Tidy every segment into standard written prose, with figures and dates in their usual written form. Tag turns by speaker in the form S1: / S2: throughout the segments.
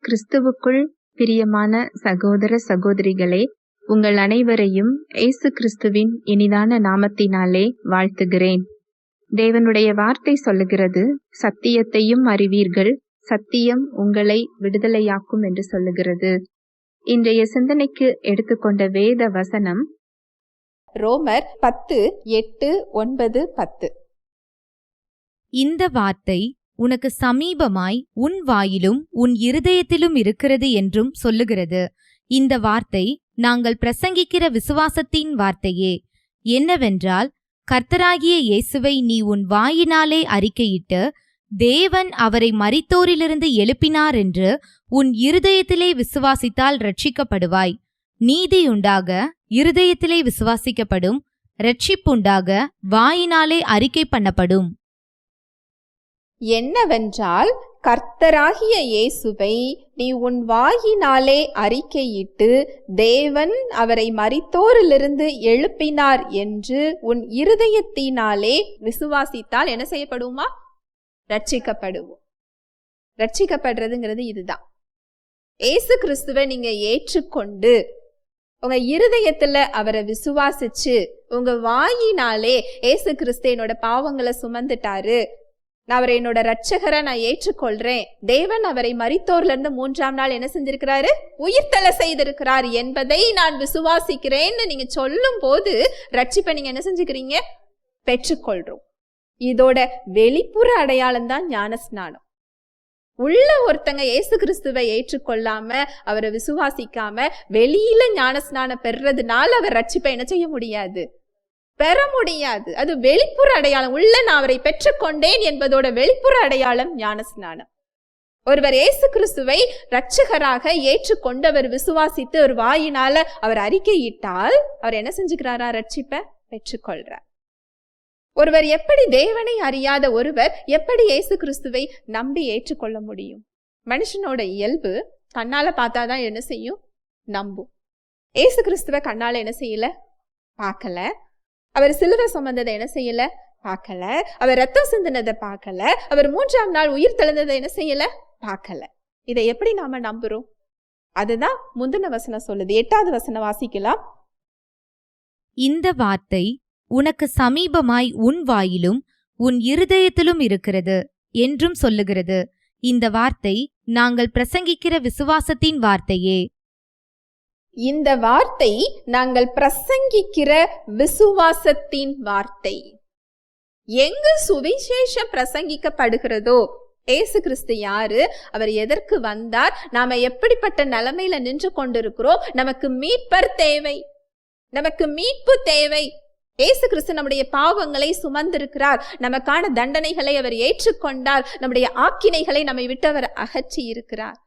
S1: கிறிஸ்துவுக்குள் பிரியமான சகோதர சகோதரிகளே, உங்கள் அனைவரையும் இயேசு கிறிஸ்துவின் இனிதான நாமத்தினாலே வாழ்த்துகிறேன். தேவனுடைய வார்த்தை சொல்லுகிறது, சத்தியத்தையும் அறிவீர்கள், சத்தியம் உங்களை விடுதலையாக்கும் என்று சொல்லுகிறது. இன்றைய சிந்தனைக்கு எடுத்துக்கொண்ட வேத வசனம்
S2: ரோமர் 10:8-9-10.
S3: இந்த வார்த்தை உனக்கு சமீபமாய் உன் வாயிலும் உன் இருதயத்திலும் இருக்கிறது என்றும் சொல்லுகிறது. இந்த வார்த்தை நாங்கள் பிரசங்கிக்கிற விசுவாசத்தின் வார்த்தையே. என்னவென்றால், கர்த்தராகிய இயேசுவை நீ உன் வாயினாலே அறிக்கையிட்டு தேவன் அவரை மரித்தோரிலிருந்து எழுப்பினார் என்று உன் இருதயத்திலே விசுவாசித்தால் இரட்சிக்கப்படுவாய். நீதியுண்டாக இருதயத்திலே விசுவாசிக்கப்படும், இரட்சிப்புண்டாக வாயினாலே அறிக்கை பண்ணப்படும்.
S2: என்னவென்றால், கர்த்தராகிய இயேசுவை நீ உன் வாயினாலே அறிக்கையிட்டு தேவன் அவரை மரித்தோரிலிருந்து எழுப்பினார் என்று உன் இருதயத்தினாலே விசுவாசித்தால் என்ன செய்யப்படுமா? ரட்சிக்கப்படுவோம். ரட்சிக்கப்படுறதுங்கிறது இதுதான். இயேசு கிறிஸ்துவை நீங்க ஏற்றுக்கொண்டு உங்க இருதயத்துல அவரை விசுவாசிச்சு உங்க வாயினாலே இயேசு கிறிஸ்து என்னோட பாவங்களை சுமந்துட்டாரு, நான் அவரை என்னோட ரட்சகரை நான் ஏற்றுக்கொள்றேன், தேவன் அவரை மரித்தோர்ல இருந்து 3ஆம் நாள் என்ன செஞ்சிருக்கிறாரு? உயிர்த்தெழ செய்திருக்கிறார் என்பதை நான் விசுவாசிக்கிறேன்னு நீங்க சொல்லும் போது ரட்சிப்பை நீங்க என்ன செஞ்சுக்கிறீங்க? பெற்றுக்கொள்றோம். இதோட வெளிப்புற அடையாளம் தான் ஞானஸ்நானம். உள்ள ஒருத்தங்க இயேசு கிறிஸ்துவை ஏற்றுக்கொள்ளாம அவரை விசுவாசிக்காம வெளியில ஞானஸ்நானம் பெறதுனால அவர் ரட்சிப்பை என்ன செய்ய முடியாது? பெற முடியாது. அது வெளிப்புற அடையாளம். உள்ள நான் அவரை பெற்றுக்கொண்டேன் என்பதோட வெளிப்புற அடையாளம் ஞானஸ்நானம். ஒருவர் இயேசு கிறிஸ்துவை ரட்சகராக ஏற்றுக்கொண்டு அவர் விசுவாசித்து ஒரு வாயினால அவர் அறிக்கையிட்டால் அவர் என்ன செஞ்சுக்கிறாரா? ரட்சிப்பை பெற்றுக்கொள்றார். ஒருவர் எப்படி தேவனை அறியாத ஒருவர் எப்படி இயேசு கிறிஸ்துவை நம்பி ஏற்றுக்கொள்ள முடியும்? மனுஷனோட இயல்பு கண்ணால பார்த்தாதான் என்ன செய்யும்? நம்பும். இயேசு கிறிஸ்துவ கண்ணால என்ன செய்யல? பார்க்கல. அவர் சிலுவை சுமந்ததை என்ன செய்யல? பார்க்கல. அவர் ரத்தம் சிந்தினதை பார்க்கல. அவர் 3ஆம் நாள் உயிர் தெழுந்ததை என்ன செய்யல? பார்க்கல. இதை எப்படி நாம நம்புறோம்? அதுதான் முந்தின வசனம் சொல்லுது. 8வது வசனம் வாசிக்கலாம்.
S3: இந்த வார்த்தை உனக்கு சமீபமாய் உன் வாயிலும் உன் இருதயத்திலும் இருக்கிறது என்றும் சொல்லுகிறது. இந்த வார்த்தை நாங்கள் பிரசங்கிக்கிற விசுவாசத்தின் வார்த்தையே.
S2: இந்த வார்த்தை நாங்கள் பிரசங்கிக்கிற விசுவாசத்தின் வார்த்தை. எங்கு சுவிசேஷம் பிரசங்கிக்கப்படுகிறதோ, இயேசு கிறிஸ்து யாரு, அவர் எதற்கு வந்தார், நாம எப்படிப்பட்ட நிலைமையில நின்று கொண்டிருக்கிறோம், நமக்கு மீட்பர் தேவை, நமக்கு மீட்பு தேவை. இயேசு கிறிஸ்து நம்முடைய பாவங்களை சுமந்திருக்கிறார், நமக்கான தண்டனைகளை அவர் ஏற்றுக்கொண்டார், நம்முடைய ஆக்கினைகளை நம்மை விட்டு அவர் அகற்றி இருக்கிறார்.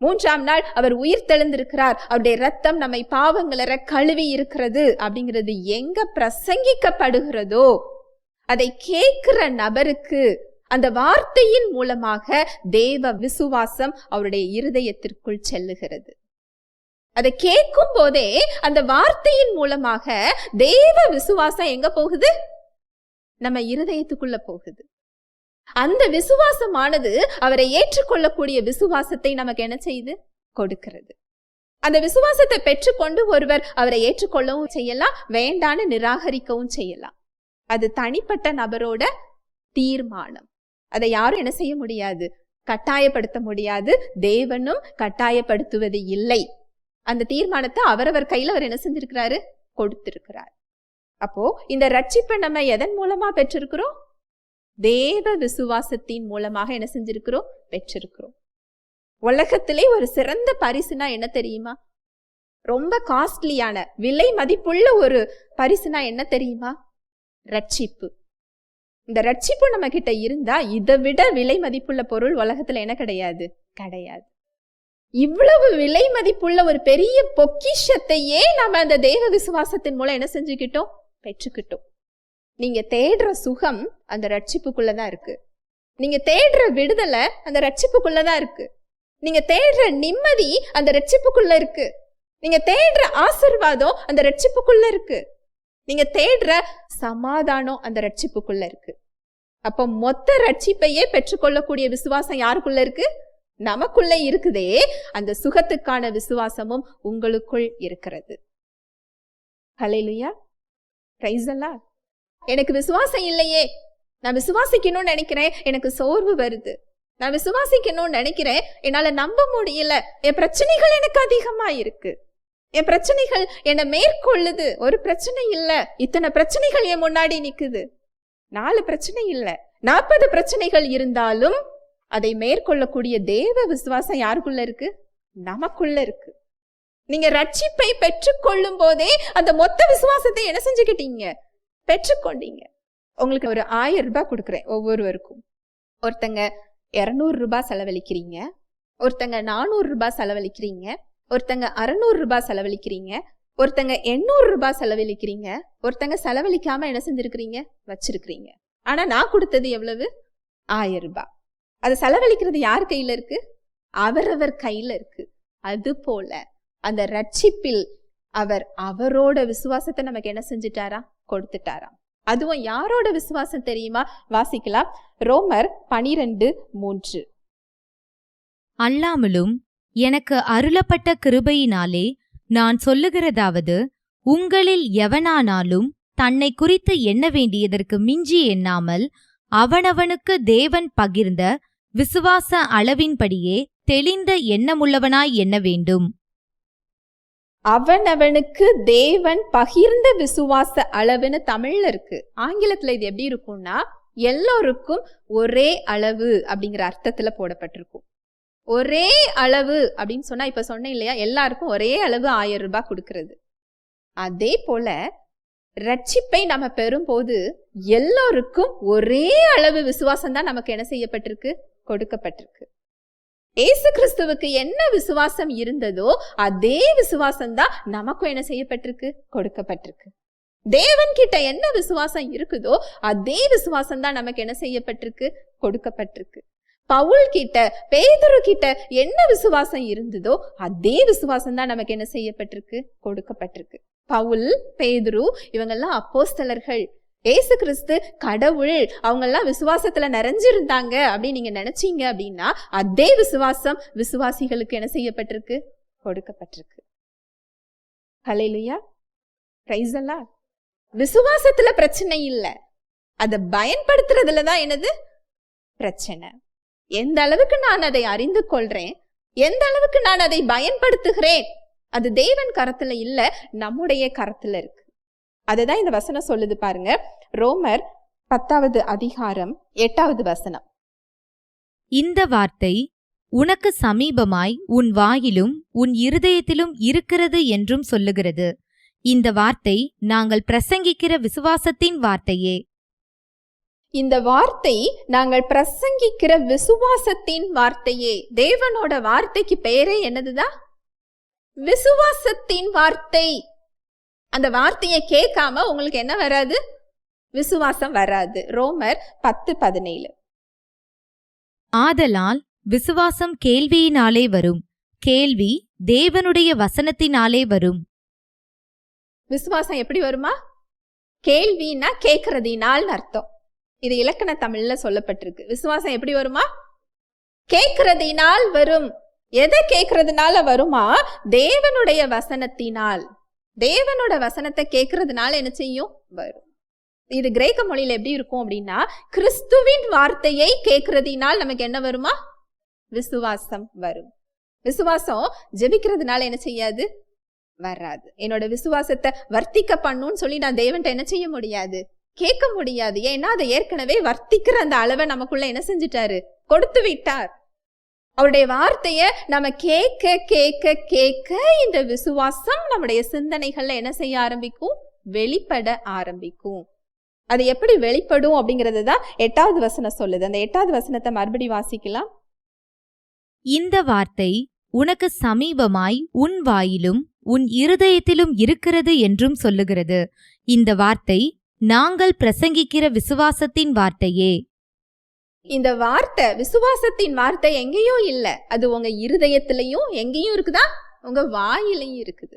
S2: 3ஆம் நாள் அவர் உயிர் தெழுந்திருக்கிறார், அவருடைய ரத்தம் நம்மை பாவங்களற கழுவி இருக்கிறது அப்படிங்கிறது எங்க பிரசங்கிக்கப்படுகிறதோ அதை கேட்கிற நபருக்கு அந்த வார்த்தையின் மூலமாக தேவ விசுவாசம் அவருடைய இருதயத்திற்குள் செல்லுகிறது. அதை கேட்கும் போதே அந்த வார்த்தையின் மூலமாக தேவ விசுவாசம் எங்க போகுது? நம்ம இருதயத்துக்குள்ள போகுது. அந்த விசுவாசமானது அவரை ஏற்றுக்கொள்ளக்கூடிய விசுவாசத்தை நமக்கு என்ன செய்து கொடுக்கிறது. அந்த விசுவாசத்தை பெற்றுக்கொண்டு ஒருவர் அவரை ஏற்றுக்கொள்ளவும் செய்யலாம், வேண்டான்னு நிராகரிக்கவும் செய்யலாம். அது தனிப்பட்ட நபரோட தீர்மானம். அதை யாரும் என்ன செய்ய முடியாது? கட்டாயப்படுத்த முடியாது. தேவனும் கட்டாயப்படுத்துவது இல்லை. அந்த தீர்மானத்தை அவரவர் கையில அவர் என்ன செஞ்சிருக்கிறாரு? கொடுத்திருக்கிறார். அப்போ இந்த ரட்சிப்பை நம்ம எதன் மூலமா பெற்றிருக்கிறோம்? தேவ விசுவாசத்தின் மூலமாக என்ன செஞ்சிருக்கிறோம்? பெற்றிருக்கிறோம். உலகத்திலே ஒரு சிறந்த பரிசுனா என்ன தெரியுமா? ரொம்ப காஸ்ட்லியான விலை மதிப்புள்ள ஒரு பரிசுனா என்ன தெரியுமா? ரட்சிப்பு. இந்த ரட்சிப்பு நம்ம கிட்ட இருந்தா இதை விட விலை மதிப்புள்ள பொருள் உலகத்துல என்ன கிடையாது? கிடையாது. இவ்வளவு விலை மதிப்புள்ள ஒரு பெரிய பொக்கிஷத்தையே நம்ம அந்த தேவ விசுவாசத்தின் மூலம் என்ன செஞ்சுக்கிட்டோம்? பெற்றுக்கிட்டோம். நீங்க தேடுற சுகம் அந்த ரட்சிப்புக்குள்ளதான் இருக்கு. நீங்க தேடுற விடுதலை அந்த ரட்சிப்புக்குள்ளதான் இருக்கு. நீங்க தேடுற நிம்மதி அந்த ரட்சிப்புக்குள்ள இருக்கு. நீங்க தேடுற ஆசீர்வாதம் அந்த ரட்சிப்புக்குள்ள இருக்கு. நீங்க தேடுற சமாதானம் அந்த ரட்சிப்புக்குள்ள இருக்கு. அப்போ மொத்த ரட்சிப்பையே பெற்றுக்கொள்ளக்கூடிய விசுவாசம் யாருக்குள்ள இருக்கு? நமக்குள்ள இருக்குதே, அந்த சுகத்துக்கான விசுவாசமும் உங்களுக்குள் இருக்கிறது. ஹல்லேலூயா, பிரைஸ் தி லார்ட். எனக்கு விசுவாசம் இல்லையே, நான் விசுவாசிக்கணும்னு நினைக்கிறேன், எனக்கு சோர்வு வருது. நான் விசுவாசிக்கணும்னு நினைக்கிறேன், என்னால நம்ப முடியல, என் பிரச்சனைகள் எனக்கு அதிகமா இருக்கு, என் பிரச்சனைகள் என்னை மேற்கொள்ளுது. ஒரு பிரச்சனை இல்ல, இத்தனை பிரச்சனைகள் என் முன்னாடி நிக்குது. 4 பிரச்சனை இல்ல, 40 பிரச்சனைகள் இருந்தாலும் அதை மேற்கொள்ளக்கூடிய தேவ விசுவாசம் யாருக்குள்ள இருக்கு? நமக்குள்ள இருக்கு. நீங்க ரட்சிப்பை பெற்றுக்கொள்ளும் போதே அந்த மொத்த விசுவாசத்தை என்ன செஞ்சுக்கிட்டீங்க? பெற்றுக்கொண்டீங்க. உங்களுக்கு ஒரு 1000 ரூபாய் கொடுக்குறேன் ஒவ்வொருவருக்கும். ஒருத்தங்க 200 ரூபாய் செலவழிக்கிறீங்க, ஒருத்தங்க 400 ரூபாய் செலவழிக்கிறீங்க, ஒருத்தங்க 600 ரூபாய் செலவழிக்கிறீங்க, ஒருத்தங்க 800 ரூபாய் செலவழிக்கிறீங்க, ஒருத்தங்க செலவழிக்காம என்ன செஞ்சிருக்கிறீங்க? வச்சிருக்கிறீங்க. ஆனா நான் கொடுத்தது எவ்வளவு? 1000 ரூபாய். அதை செலவழிக்கிறது யார் கையில இருக்கு? அவரவர் கையில இருக்கு. அது போல அந்த ரட்சிப்பில் அவர் அவரோட விசுவாசத்தை நமக்கு என்ன செஞ்சுட்டாரா? கொடுத்துட்டாராம். அதுவும் யாரோட விசுவாசம் தெரியுமா? வாசிக்கலாம், ரோமர் 12:3.
S3: அல்லாமலும் எனக்கு அருளப்பட்ட கிருபையினாலே நான் சொல்லுகிறதாவது, உங்களில் எவனானாலும் தன்னை குறித்து எண்ண வேண்டியதற்கு மிஞ்சி எண்ணாமல் அவனவனுக்கு தேவன் பகிர்ந்த விசுவாச அளவின்படியே தெளிந்த எண்ணமுள்ளவனாய் எண்ண வேண்டும்.
S2: அவனவனுக்கு தேவன் பகிர்ந்த விசுவாச அளவுன்னு தமிழ்ல இருக்கு. ஆங்கிலத்துல இது எப்படி இருக்கும்னா, எல்லோருக்கும் ஒரே அளவு அப்படிங்கிற அர்த்தத்துல போடப்பட்டிருக்கும். ஒரே அளவு அப்படின்னு சொன்னா, இப்ப சொன்னேன் இல்லையா, எல்லாருக்கும் ஒரே அளவு 1000 ரூபாய் கொடுக்கிறது. அதே போல ரட்சிப்பை நம்ம பெறும்போது எல்லோருக்கும் ஒரே அளவு விசுவாசம் தான் நமக்கு என்ன செய்யப்பட்டிருக்கு? கொடுக்கப்பட்டிருக்கு. ஏசு கிறிஸ்துவுக்கு என்ன விசுவாசம் இருந்ததோ அதே விசுவாசம் தான் நமக்கும் என்ன செய்யப்பட்டிருக்கு? கொடுக்கப்பட்டிருக்கு. தேவன் கிட்ட என்ன விசுவாசம் இருக்குதோ அதே விசுவாசம் தான் நமக்கு என்ன செய்யப்பட்டிருக்கு? கொடுக்கப்பட்டிருக்கு. பவுல் கிட்ட, பேதுரு கிட்ட என்ன விசுவாசம் இருந்ததோ அதே விசுவாசம் தான் நமக்கு என்ன செய்யப்பட்டிருக்கு? கொடுக்கப்பட்டிருக்கு. பவுல், பேதுரு இவங்கெல்லாம் அப்போஸ்தலர்கள். ஏசு கிறிஸ்து கடவுள், அவங்கெல்லாம் விசுவாசத்துல நிறைஞ்சிருந்தாங்க அப்படின்னு நீங்க நினைச்சீங்க அப்படின்னா அதே விசுவாசம் விசுவாசிகளுக்கு என்ன செய்யப்பட்டிருக்கு? கொடுக்கப்பட்டிருக்கு. ஹல்லேலூயா, பிரைஸ் தி லார்ட். விசுவாசத்துல பிரச்சனை இல்ல, அதை பயன்படுத்துறதுலதான் என்னது பிரச்சனை. எந்த அளவுக்கு நான் அதை அறிந்து கொள்றேன், எந்த அளவுக்கு நான் அதை பயன்படுத்துகிறேன், அது தேவன் கரத்துல இல்ல, நம்முடைய கரத்துல இருக்கு. அதுதான் இந்த வசனம் சொல்லுது பாருங்க. ரோமர் 10:8.
S3: இந்த வார்த்தை உனக்கு சமீபமாய் உன் வாயிலும் உன் இருதயத்திலும் இருக்கிறது என்றும் சொல்லுகிறது. இந்த வார்த்தை நாங்கள் பிரசங்கிக்கிற விசுவாசத்தின் வார்த்தையே.
S2: இந்த வார்த்தை நாங்கள் பிரசங்கிக்கிற விசுவாசத்தின் வார்த்தையே. தேவனோட வார்த்தைக்கு பெயரே என்னதுதான்? விசுவாசத்தின் வார்த்தை. அந்த வார்த்தையை கேட்காம உங்களுக்கு என்ன வராது? விசுவாசம் வராது. ரோமர் 10:17.
S3: ஆதலால் விசுவாசம் கேள்வியினாலே வரும், கேள்வி தேவனுடைய வசனத்தினாலே வரும்.
S2: விசுவாசம் எப்படி வருமா? கேள்வினா கேட்கறதினால் அர்த்தம். இது இலக்கண தமிழ்ல சொல்லப்பட்டிருக்கு. விசுவாசம் எப்படி வருமா? கேட்கறதினால் வரும். எதை கேட்கறதுனால வருமா? தேவனுடைய வசனத்தினால். தேவனோட வசனத்தை கேட்கறதுனால என்ன செய்யும்? வரும். இது கிரேக்க மொழியில எப்படி இருக்கும் அப்படின்னா, கிறிஸ்துவின் வார்த்தையை கேட்கறதினால் நமக்கு என்ன வருமா? விசுவாசம் வரும். விசுவாசம் ஜெபிக்கிறதுனால என்ன செய்யாது? வராது. என்னோட விசுவாசத்தை வர்த்திக்க பண்ணுன்னு சொல்லி நான் தேவன்ட்ட என்ன செய்ய முடியாது? கேட்க முடியாது. ஏன்னா அதை ஏற்கனவே வர்த்திக்கிற அந்த அளவை நமக்குள்ள என்ன செஞ்சுட்டாரு? கொடுத்து விட்டார். அவருடைய வார்த்தைய நம்ம கேட்க கேட்க கேட்க இந்த விசுவாசம் நம்முடைய சிந்தனைகள்ல என்ன செய்ய ஆரம்பிக்கும்? வெளிப்பட ஆரம்பிக்கும். அது எப்படி வெளிப்படும் அப்படிங்கறது தான் 8வது வசனம் சொல்லுது. அந்த 8வது வசனத்தை மறுபடி வாசிக்கலாம்.
S3: இந்த வார்த்தை உனக்கு சமீபமாய் உன் வாயிலும் உன் இருதயத்திலும் இருக்கிறது என்றும் சொல்லுகிறது. இந்த வார்த்தை நாங்கள் பிரசங்கிக்கிற விசுவாசத்தின் வார்த்தையே.
S2: இந்த வார்த்தை, விசுவாசத்தின் வார்த்தை எங்கேயோ இல்ல, அது உங்க இருதயத்திலையும் எங்கேயும் இருக்குதா? உங்க வாயிலையும் இருக்குது.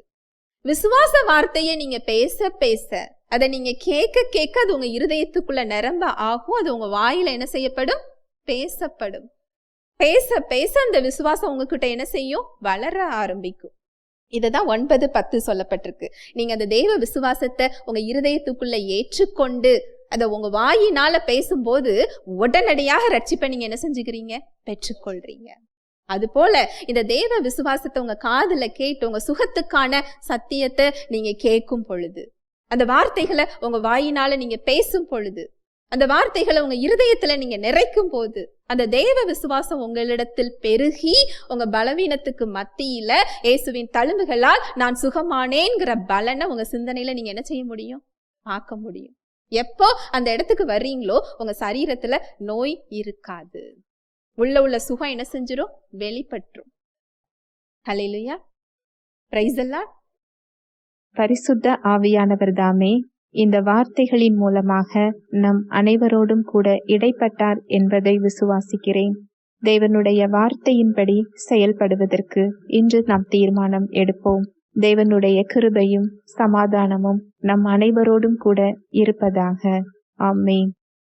S2: விசுவாச வார்த்தையை நீங்க பேச பேச, அதை நீங்க கேட்க கேட்க அது உங்க இருதயத்துக்குள்ள நிரம்ப ஆகும். அது உங்க வாயில என்ன செய்யப்படும்? பேசப்படும். பேச பேச அந்த விசுவாசம் உங்ககிட்ட என்ன செய்யும்? வளர ஆரம்பிக்கும். இதுதான் 9:10 சொல்லப்பட்டிருக்கு. நீங்க அந்த தேவ விசுவாசத்தை உங்க இருதயத்துக்குள்ள ஏற்றுக்கொண்டு அதை உங்க வாயினால பேசும்போது உடனடியாக ரட்சிப்பை நீங்க என்ன செஞ்சுக்கிறீங்க? பெற்றுக்கொள்றீங்க. அது போல இந்த தேவ விசுவாசத்தை உங்க காதுல கேட்டு உங்க சுகத்துக்கான சத்தியத்தை நீங்க கேட்கும் பொழுது, அந்த வார்த்தைகளை உங்க வாயினால நீங்க பேசும் பொழுது, அந்த வார்த்தைகளை உங்க இருதயத்துல நீங்க நிறைக்கும் போது, அந்த தேவ விசுவாசம் உங்களிடத்தில் பெருகி உங்க பலவீனத்துக்கு மத்தியில இயேசுவின் தழும்புகளால் நான் சுகமானேங்கிற பலனை உங்க சிந்தனையில நீங்க என்ன செய்ய முடியும்? பார்க்க முடியும். எப்போ அந்த இடத்துக்கு வர்றீங்களோ உங்க சரீரத்துல நோய் இருக்காது. உள்ள சுகம் என்ன செஞ்சிரும்? வெளிப்பற்றும். ஹல்லேலூயா, பிரைஸ் தி லார்ட்.
S1: பரிசுத்த ஆவியானவர் தாமே இந்த வார்த்தைகளின் மூலமாக நம் அனைவரோடும் கூட இடைப்பட்டார் என்பதை விசுவாசிக்கிறேன். தேவனுடைய வார்த்தையின்படி செயல்படுவதற்கு இன்று நாம் தீர்மானம் எடுப்போம். தேவனுடைய கிருபையும் சமாதானமும் நம் அனைவரோடும் கூட இருப்பதாக. ஆமென்.